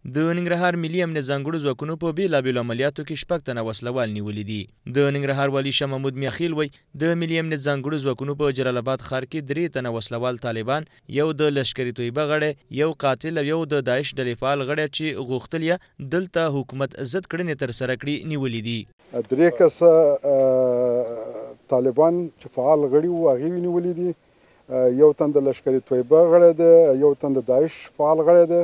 د ننګرهار ملي امنیت ځانګړو ځواکونو په بېلابېلو عملیاتو کې 6 تنه وسلوال نیولي دي. د ننګرهار والي شاه محمود میاخیل وایي د ملي امنیت ځانګړو ځواکونو په جلال آباد ښار کې 3 تنه وسلوال طالبان، یو د لشکري طیبه غړی، یو قاتل او یو د داعش ډلې فعال غړی چې غوښتل یې دلته حکومت ضد کړنې ترسره کړي نیولي دي. 3 کسه طالبان چې فعال غړي وو هغې ونیولي دي. یو تن د لشکري طیبه غړی دی، یو تن د داعش فعال غړی دی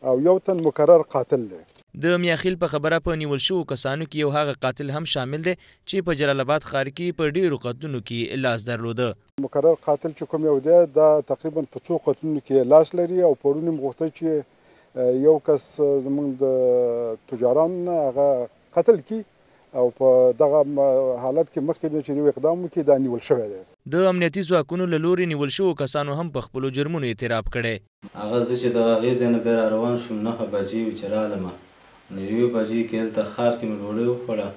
او یو تن مقرر قاتل دی. د میاخیل په خبره په نیول شوو کسانو کې یو هغه قاتل هم شامل دی چې په جلال آباد ښار کې په ډیرو قتلونو کې لاس درلوده. مقرر قاتل چې کوم یو دی دا تقریبا په 2 قتلونو کې لاس لري او پرون یې غوښتل چې یو کس زموږ د تجاران هغه قتل کی او په دغه حالت کې مخکې چې یو اقدام وکړي دا نیول شوی دی. د امنیتي ځواکونو له لوري نیول شوو کسانو هم په خپلو جرمونو اعتراف کړی. هغه زه چې د هغې ځای نه بیا را روان شوم 9 بجې وې چې رالمه نو 1 بجې کې هلته ښار کې مې ډوډۍ وخوړه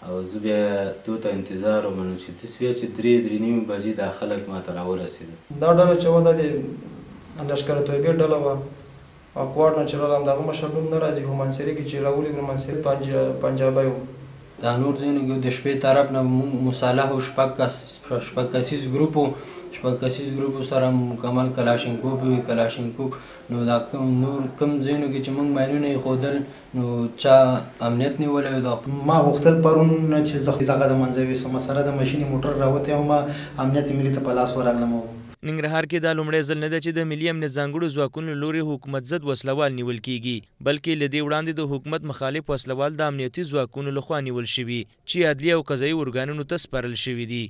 او زه بیا تو ته انتظار وم نو چې داسې ویل چې 3 بجې دا خلک ما ته راورسېدل. دا ډله چې وه دا د لشکر طیبې ډله وه او کوارډ نه چې راغلم د هغه مشر نوم نه راځي خو منصري کې چې راولېږ نو منصري پنجابی و. دا نور ځایونو کې د شپې طرف نه مصالح او شپږ کسیز ګروپ سره مکمل کلاشینکوف وي کلاشینکوف نو دا نور کوم ځایونو کې چې موږ ماینونه ایښودل نو چا امنیت نیولی دا ما غوښتل پرون چې زه دغه د منځه یوسم سره د ماشینې موټر راوتی وم امنیت ملي ته په لاس ورغلم. ننګرهار کې دا لومړی ځل نه ده چې د ملي امنیت ځانګړو ځواکونو له لوري حکومت ضد وسلوال نیول کیږي، بلکې له دې وړاندې د حکومت مخالف وسلوال د امنیتي ځواکونو لخوا نیول شوي چې عدلیه او قضایي ارګانونو ته سپارل شوي دي.